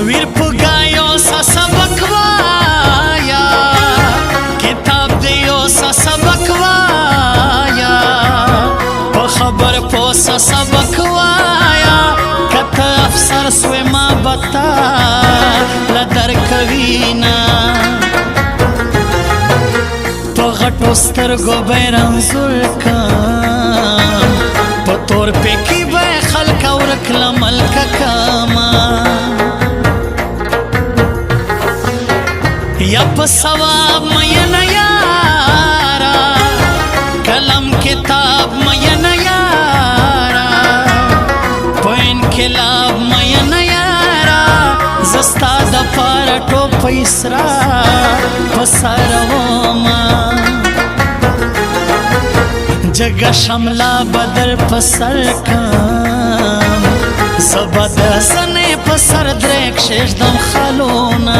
वीर पुगायो सा सबक वाया किताब दियो सा सबक वाया प खबर पो सा सबक वाया कत अफसर स्वे मा बता लदर कवीना प घटो स्तरगो बैरंजुल काम प तोर पे की बे खल्क और कला मलक कामा या सवाब मयन यारा कलम किताब मयन यारा पैन खिलाब मयन यारा जस्ता दफार टो पैसरा पसरवमा जग शमला बदर पसर काम सबद सने पसर द्रेक शेष दम खलोना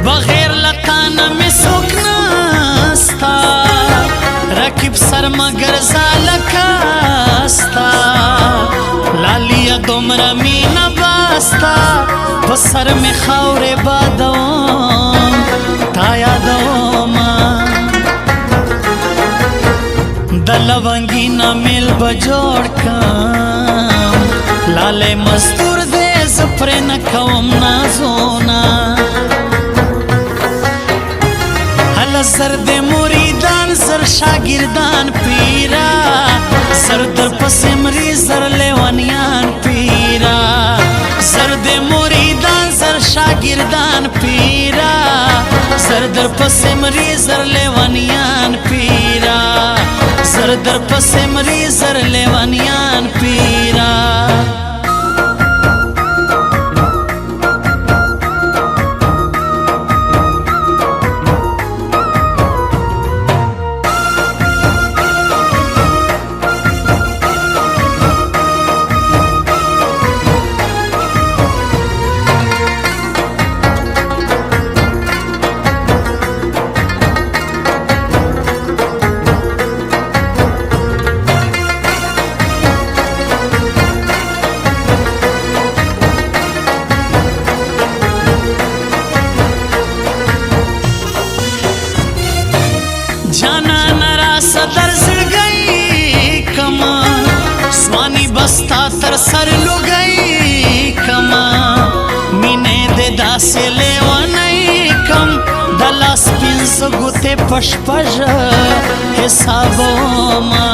बगैर लताना में सुकनास्ता रकीब सर मगर जालकास्ता लालिया दोमरा मीना बास्ता बसर में खावरे बादों ताया दोमा दलवंगी ना मिल बजोड़ काम लाले मजदूर दे जफरे न कवम ना जोना जर दे मुरीदान जर शागिर्दान पीरा जर दर पसिमरी जर लेवनियान पीरा जर दे मुरीदान जर शागिर्दान पीरा जर दर पसिमरी जर लेवनियान पीरा जर दर पसिमरी जर लेवनियान पीरा जाना नरा सदर सिड़ गई कमा स्वानी बस्ता तर सर लु गई कमा मीने दे दासे लेवा नहीं कम दलास पिंस गुते पशपश हिसाबों मा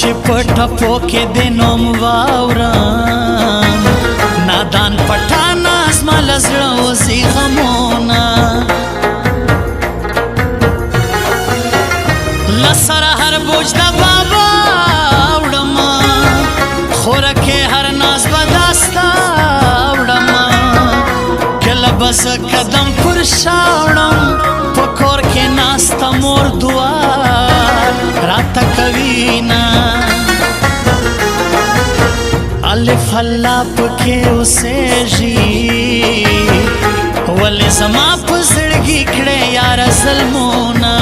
चिपट पोके दिनों वावरान नादान पठाना आजमा लजड़ा उसी गमोना लसरा हर बोझ दा बाबा उड़मा खोरके हर नाज बदास्ता उड़मा कल बस कदम पुरशावड़म पकोर के नास्ता मोर दुआ रात कवीना अलिफ अल्लाह के उसे जी वले जमा पुजड़गी खड़े यार जल्मोना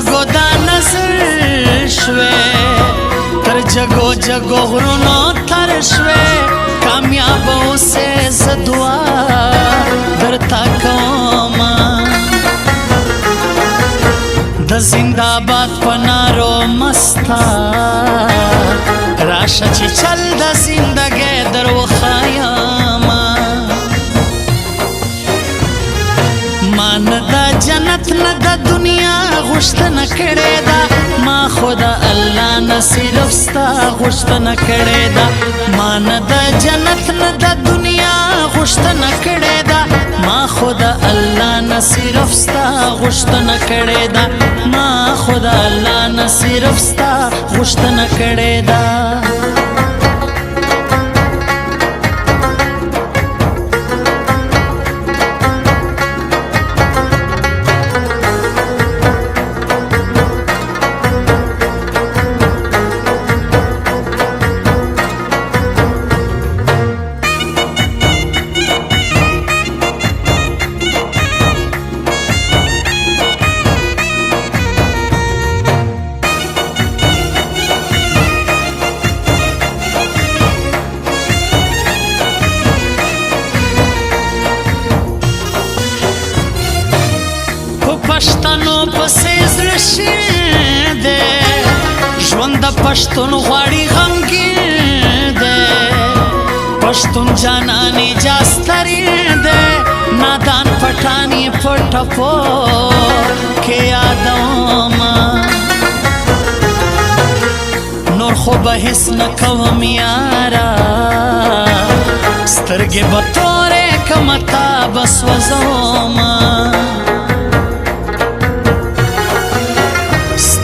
गोदा नजर शवे तर जगो जगो गुरुनो थर शवे कामयाब से दुआ दरता कौमा द जिंदाबाद पनारो मस्ता राशा ची चल द जिंदगी दर वो खायामा मान दा जन्नत न दा दुनिया गुश्त न करे दा माँ खुदा अल्लाह न सिर्फ स्ता गुश्त न करे दा मान दा जन्नत न दा दुनिया गुश्त न करे दा माँ खुदा अल्लाह न सिर्फ स्ता गुश्त न करे दा माँ खुदा अल्लाह न सिर्फ स्ता गुश्त न करे दा پښتون غواړي غمګین دی پښتون جانانې جاستري دی نادان پټانې په ټپو کې یادومه نور خو به هېڅ نه کوم یاره سترګې به تورې کړمه تا به سوځومه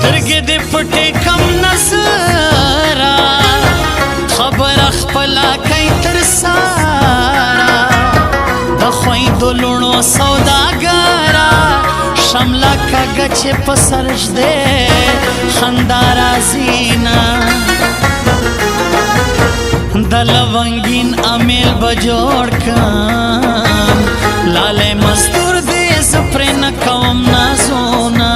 سترګې دې پټې کم نظره خبره خپله کوي تر ساره د خویندو لوڼو سوداګره شمله کږه چې په سر ږدې خندا راځي نه د لونګین امیل به جوړ کړم لالی مزدور دې زه پرې نه کوم نازونه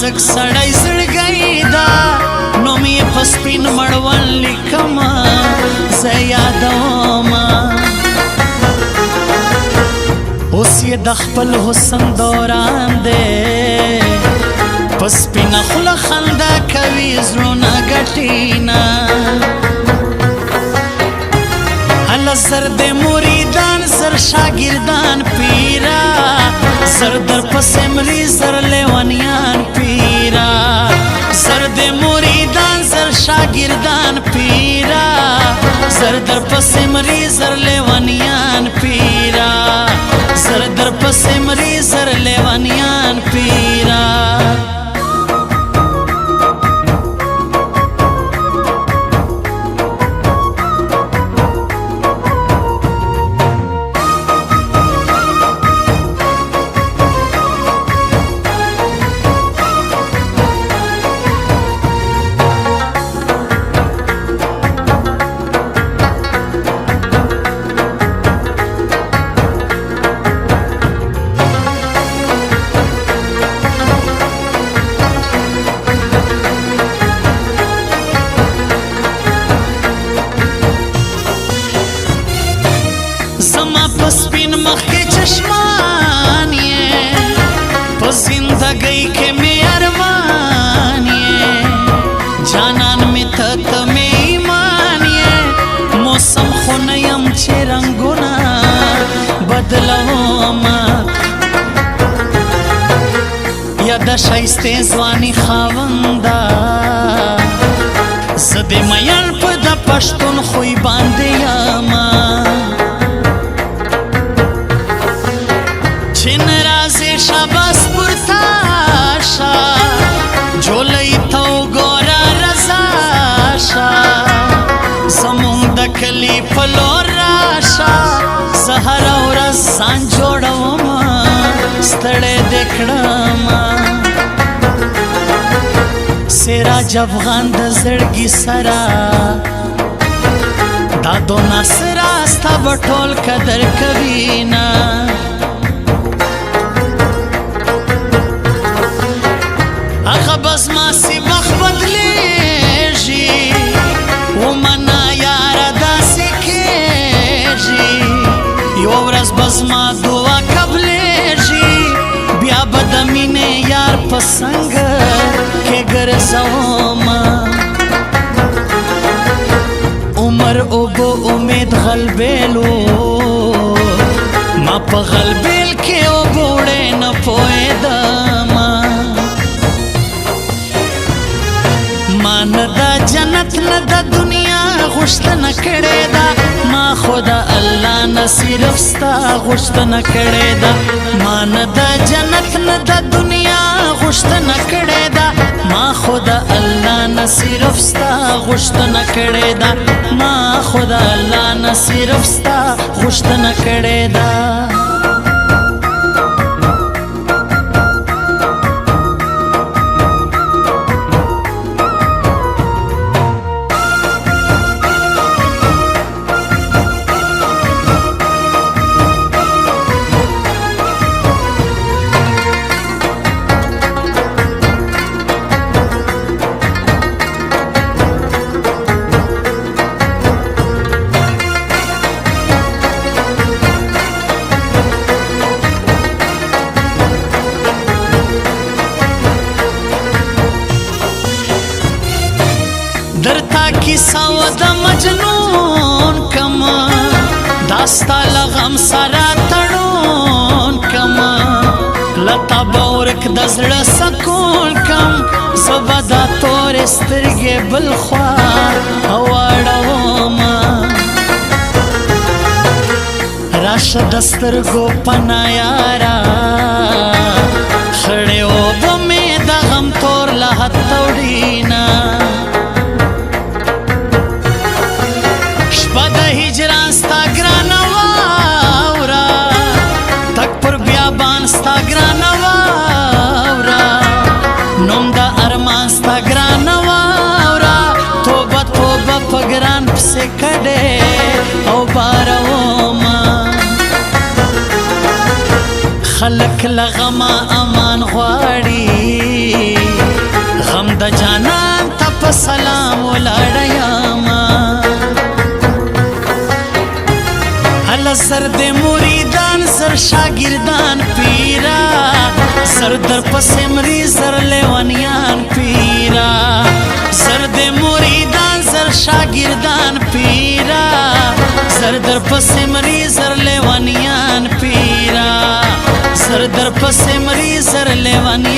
زک سړی زړګی دا نوم یې په سپین مړوند لیکمه زه یادومه اوس یې د خپل حسن دوران دی په سپینه خوله خندا کوي زړونه ګټي نه هله زر د مریدان زر شاګردان پیرا زر در پسې مري زر لیونیان پیرا زر د مریدان زر شاګردان پیرا زر در پسې مري زر لیونیان پیرا زر در پسې مري زر لیونیان پیرا سپین مخ کې چشمان یې په زندګۍ کې مې ارمان یې جانان مې ته مې ایمان یې موسم خو نه یم چې رنګونه بدلومه یا د ښایستې ځواني خاونده زه د میین په د پښتون خوی باندې یمه چې ناراضې شاباس پورته شه جولۍ ته وګوره رضا شه زمونږ د کلي په لور راشه زه هره ورځ ځان جوړومه ستړی دې کړمه سراج افغان د زړګي سره دا دو ناصره ستا به ټول قدر کوي نه هغه بس ما سی مخ بدلیږي ومنه یاره داسې کېږي یوه ورځ بس ما دعا قبلیږي بیا به د مینې یار په څنګ کې ګرځومه عمر اوبه امید غلبېلو ما په غلبېل کې اوبه وړې نه پوهېدمه ما نه د جنت نه د دنیا غوښتنه کړې ده ما خو د الله نه صرف ستا غوښتنه کړې ده ما نه د جنت نه د دنیا غوښتنه کړې ده ما خو د الله نه صرف ستا غوښتنه کړې ده ما خو د الله نه صرف ستا غوښتنه کړې ده سترګې بل خوا واړوما راشه د سترګو پناه یاره خړې اوبه مې د غم تور لحد ته وړينه شپه د هجران ستا ګرانه واوره تک پر بیابان ستا ګرانه واوره نوم د ارمان ستا ګرانه واوره توبه توبه په ګران پسې کډې او باروما خلق لغما امان غواړي غم د جانان ته په سلام ولاړیاما هله زر د مریدان زر شاګردان پیرا زر در پسې مري زر لیونیان پیرا زر د مریدان زر شاګردان پیرا زر در پسې مري زر لیونیان پیرا زر در پسې مري زر لیونیان